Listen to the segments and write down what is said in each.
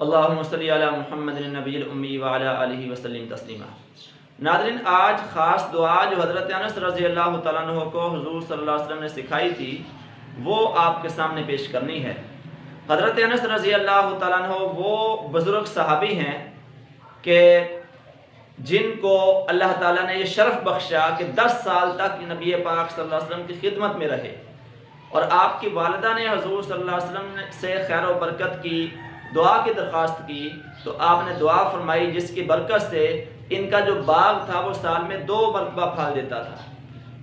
اللہم صلی علی محمد النبی الامی وعلی آلہ وسلم تسلیما۔ ناظرین، آج خاص دعا جو حضرت انس رضی اللہ تعالیٰ عنہ کو حضور صلی اللہ علیہ وسلم نے سکھائی تھی وہ آپ کے سامنے پیش کرنی ہے۔ حضرت انس رضی اللہ تعالیٰ عنہ وہ بزرگ صحابی ہیں کہ جن کو اللہ تعالیٰ نے یہ شرف بخشا کہ 10 سال تک نبی پاک صلی اللہ علیہ وسلم کی خدمت میں رہے، اور آپ کی والدہ نے حضور صلی اللہ علیہ وسلم سے خیر و برکت کی دعا کی درخواست کی، تو آپ نے دعا فرمائی جس کی برکت سے ان کا جو باغ تھا وہ سال میں 2 مرتبہ پھل دیتا تھا۔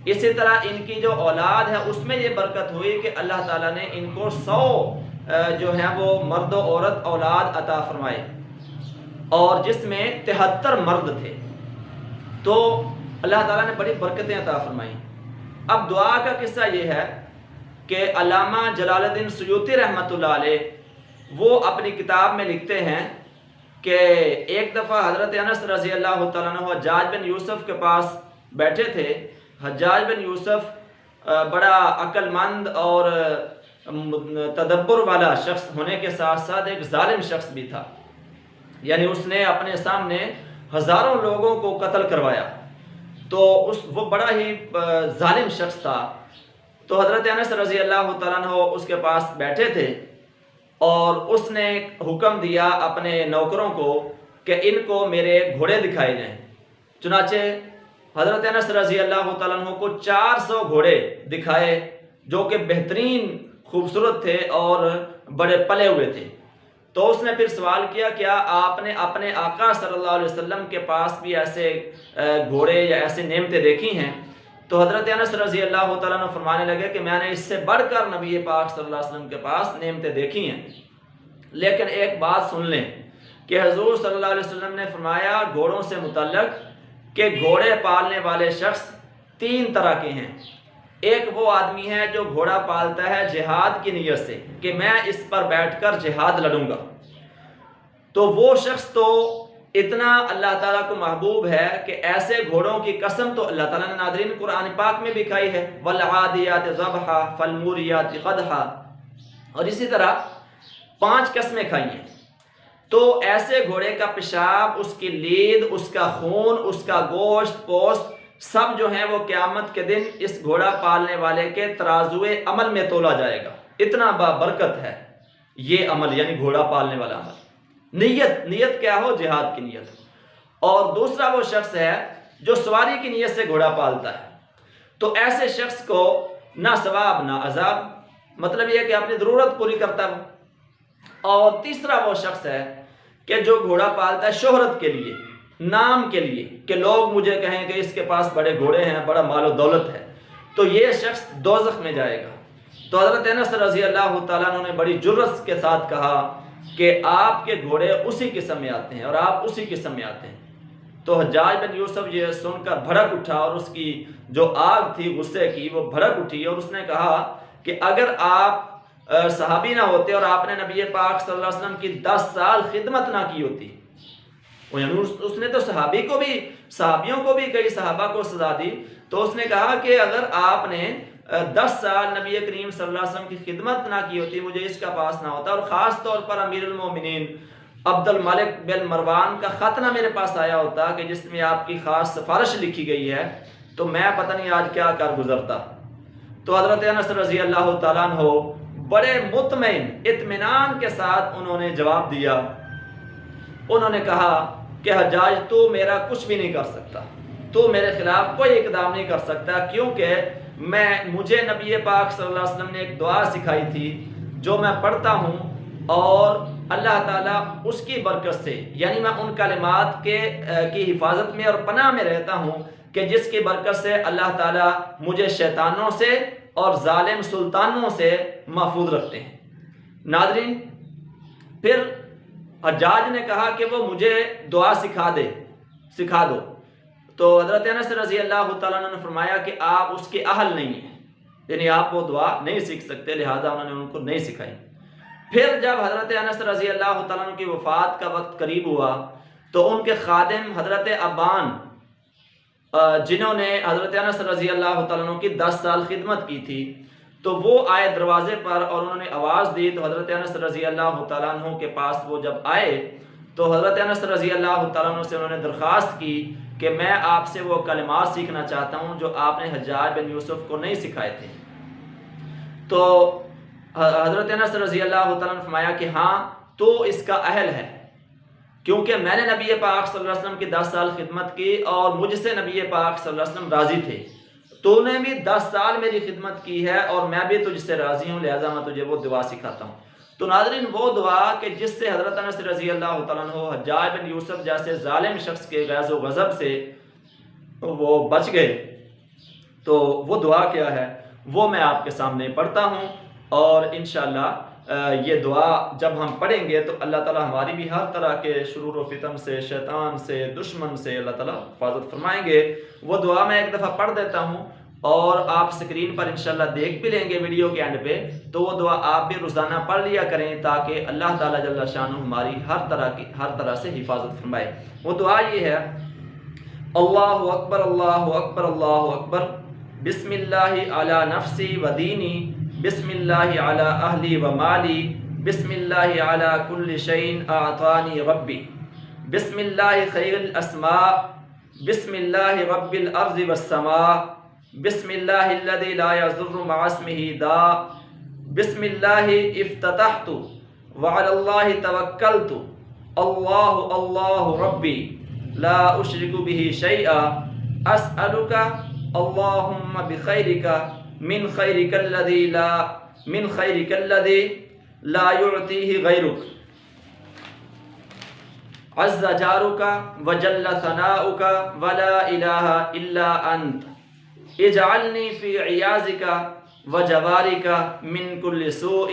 اسی طرح ان کی جو اولاد ہے اس میں یہ برکت ہوئی کہ اللہ تعالیٰ نے ان کو 100 جو ہیں وہ مرد و عورت اولاد عطا فرمائے، اور جس میں 73 مرد تھے، تو اللہ تعالیٰ نے بڑی برکتیں عطا فرمائیں۔ اب دعا کا قصہ یہ ہے کہ علامہ جلال الدین سیوطی رحمۃ اللہ علیہ وہ اپنی کتاب میں لکھتے ہیں کہ ایک دفعہ حضرت انس رضی اللہ تعالیٰ عنہ حجاج بن یوسف کے پاس بیٹھے تھے۔ حجاج بن یوسف بڑا عقل مند اور تدبر والا شخص ہونے کے ساتھ ساتھ ایک ظالم شخص بھی تھا، یعنی اس نے اپنے سامنے ہزاروں لوگوں کو قتل کروایا، تو وہ بڑا ہی ظالم شخص تھا۔ تو حضرت انس رضی اللہ تعالیٰ عنہ اس کے پاس بیٹھے تھے، اور اس نے حکم دیا اپنے نوکروں کو کہ ان کو میرے گھوڑے دکھائے جائیں۔ چنانچہ حضرت انس رضی اللہ تعالیٰ عنہ کو 400 گھوڑے دکھائے جو کہ بہترین خوبصورت تھے اور بڑے پلے ہوئے تھے۔ تو اس نے پھر سوال کیا کیا آپ نے اپنے آقا صلی اللہ علیہ وسلم کے پاس بھی ایسے گھوڑے یا ایسے نعمتیں دیکھی ہیں؟ تو حضرت انس رضی اللہ تعالیٰ عنہ فرمانے لگے کہ میں نے اس سے بڑھ کر نبی پاک صلی اللہ علیہ وسلم کے پاس نعمتیں دیکھی ہیں، لیکن ایک بات سن لیں کہ حضور صلی اللہ علیہ وسلم نے فرمایا گھوڑوں سے متعلق کہ گھوڑے پالنے والے شخص 3 طرح کے ہیں۔ ایک وہ آدمی ہے جو گھوڑا پالتا ہے جہاد کی نیت سے کہ میں اس پر بیٹھ کر جہاد لڑوں گا، تو وہ شخص تو اتنا اللہ تعالیٰ کو محبوب ہے کہ ایسے گھوڑوں کی قسم تو اللہ تعالیٰ نے ناظرین قرآن پاک میں بھی کھائی ہے، وَالْعَادِيَاتِ ضَبْحًا فَالْمُورِيَاتِ قَدْحًا، اور اسی طرح 5 قسمیں کھائی ہیں۔ تو ایسے گھوڑے کا پیشاب، اس کی لید، اس کا خون، اس کا گوشت پوست سب جو ہیں وہ قیامت کے دن اس گھوڑا پالنے والے کے ترازوئے عمل میں تولا جائے گا۔ اتنا بابرکت ہے یہ عمل، یعنی گھوڑا پالنے والا عمل۔ نیت کیا ہو؟ جہاد کی نیت۔ اور دوسرا وہ شخص ہے جو سواری کی نیت سے گھوڑا پالتا ہے، تو ایسے شخص کو نہ ثواب نہ عذاب، مطلب یہ کہ اپنی ضرورت پوری کرتا ہے۔ اور تیسرا وہ شخص ہے کہ جو گھوڑا پالتا ہے شہرت کے لیے، نام کے لیے، کہ لوگ مجھے کہیں کہ اس کے پاس بڑے گھوڑے ہیں، بڑا مال و دولت ہے، تو یہ شخص دوزخ میں جائے گا۔ تو حضرت انس رضی اللہ تعالیٰ عنہ نے بڑی جرأت کے ساتھ کہا کہ آپ کے گھوڑے اسی قسم میں آتے ہیں اور آپ اسی قسم میں آتے ہیں۔ تو حجاج بن یوسف یہ سن کر بھڑک اٹھا، اور اس کی جو آگ تھی غصے کی وہ بھڑک اٹھی، اور اس نے کہا کہ اگر آپ صحابی نہ ہوتے اور آپ نے نبی پاک صلی اللہ علیہ وسلم کی 10 سال خدمت نہ کی ہوتی، اس نے تو صحابیوں کو بھی کئی صحابہ کو سزا دی، تو اس نے کہا کہ اگر آپ نے 10 سال نبی کریم صلی اللہ علیہ وسلم کی خدمت نہ کی ہوتی، مجھے اس کا پاس نہ ہوتا، اور خاص طور پر امیر المومنین عبد الملک بن مروان کا خط نہ میرے پاس آیا ہوتا کہ جس میں آپ کی خاص سفارش لکھی گئی ہے، تو میں پتہ نہیں آج کیا کر گزرتا۔ تو حضرت انس رضی اللہ تعالیٰ عنہ بڑے مطمئن اطمینان کے ساتھ انہوں نے جواب دیا، انہوں نے کہا کہ حجاج تو میرا کچھ بھی نہیں کر سکتا، تو میرے خلاف کوئی اقدام نہیں کر سکتا، کیونکہ مجھے نبی پاک صلی اللہ علیہ وسلم نے ایک دعا سکھائی تھی جو میں پڑھتا ہوں، اور اللہ تعالیٰ اس کی برکت سے، یعنی میں ان کلمات کی حفاظت میں اور پناہ میں رہتا ہوں کہ جس کی برکت سے اللہ تعالیٰ مجھے شیطانوں سے اور ظالم سلطانوں سے محفوظ رکھتے ہیں۔ ناظرین، پھر حجاج نے کہا کہ وہ مجھے دعا سکھا دو، تو حضرت انس رضی اللہ تعالیٰ عنہ نے فرمایا کہ آپ اس کے اہل نہیں ہیں، یعنی آپ وہ دعا نہیں سیکھ سکتے، لہذا انہوں نے ان کو نہیں سکھائی۔ پھر جب حضرت انس رضی اللہ تعالیٰ عنہ کی وفات کا وقت قریب ہوا، تو ان کے خادم حضرت ابان، جنہوں نے حضرت انس رضی اللہ تعالیٰ عنہ کی 10 سال خدمت کی تھی، تو وہ آئے دروازے پر اور انہوں نے آواز دی، تو حضرت انس رضی اللہ تعالیٰ عنہ کے پاس وہ جب آئے تو حضرت انس رضی اللہ تعالیٰ عنہ سے انہوں نے درخواست کی کہ میں آپ سے وہ کلمات سیکھنا چاہتا ہوں جو آپ نے حجاج بن یوسف کو نہیں سکھائے تھے۔ تو حضرت انس رضی اللہ تعالیٰ عنہ نے فرمایا کہ ہاں تو اس کا اہل ہے، کیونکہ میں نے نبی پاک صلی اللہ علیہ وسلم کی 10 سال خدمت کی اور مجھ سے نبی پاک صلی اللہ علیہ وسلم راضی تھے، تو نے بھی 10 سال میری خدمت کی ہے اور میں بھی تجھ سے راضی ہوں، لہٰذا میں تجھے وہ دعا سکھاتا ہوں۔ تو ناظرین وہ دعا کہ جس سے حضرت انس رضی اللہ تعالیٰ عنہ حجاج بن یوسف جیسے ظالم شخص کے غیظ و غضب سے وہ بچ گئے، تو وہ دعا کیا ہے وہ میں آپ کے سامنے پڑھتا ہوں، اور انشاءاللہ یہ دعا جب ہم پڑھیں گے تو اللہ تعالیٰ ہماری بھی ہر طرح کے شرور و فتن سے، شیطان سے، دشمن سے اللہ تعالیٰ حفاظت فرمائیں گے۔ وہ دعا میں ایک دفعہ پڑھ دیتا ہوں اور آپ سکرین پر انشاءاللہ دیکھ بھی لیں گے ویڈیو کے اینڈ پہ، تو وہ دعا آپ بھی روزانہ پڑھ لیا کریں تاکہ اللہ تعالیٰ جل شانہ ہماری ہر طرح سے حفاظت فرمائے۔ وہ دعا یہ ہے: اللہ اکبر اللہ اکبر اللہ اکبر، بسم اللہ علی نفسی و دینی، بسم اللہ علی اہلی و مالی، بسم اللہ علی کل شیء اعطانی ربی، بسم اللہ خیر الاسماء، بسم اللہ رب الارض والسماء، بسم اللہ الذی لا یضر مع اسمہ داء، بسم اللہ افتتحت وعلی اللہ توکلت، اللہ اللہ ربی لا اشرک به شیئا، اسألک اللہم بخیرک من خیرک الذی لا یعطیہ غیرک، عز جارک وجل ثناؤک ولا الہ الا انت، اجعلنی فی عیاذک وجوارک من کل سوء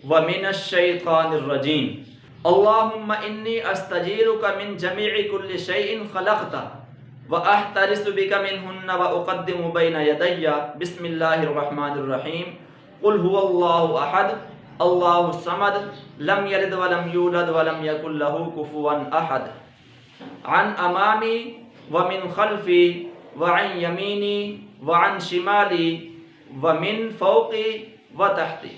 ومن الشیطان الرجیم، اللہم انی استجیرک من جمیع کل شیء خلقت واحترس بک منہن واقدم بین یدی، بسم اللہ الرحمن الرحیم، قل هو اللہ احد اللہ الصمد لم یلد ولم یولد ولم یکن لہ کفوا احد، عن امامی ومن خلفی وعن یمینی وعن شمالی ومن فوقی وتحتی۔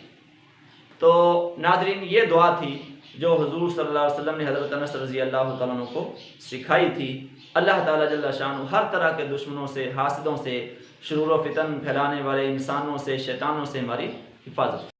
تو ناظرین یہ دعا تھی جو حضور صلی اللہ علیہ وسلم نے حضرت انس رضی اللہ تعالیٰ عنہ کو سکھائی تھی۔ اللہ تعالیٰ جل شانہ ہر طرح کے دشمنوں سے، حاسدوں سے، شرور و فتن پھیلانے والے انسانوں سے، شیطانوں سے ہماری حفاظت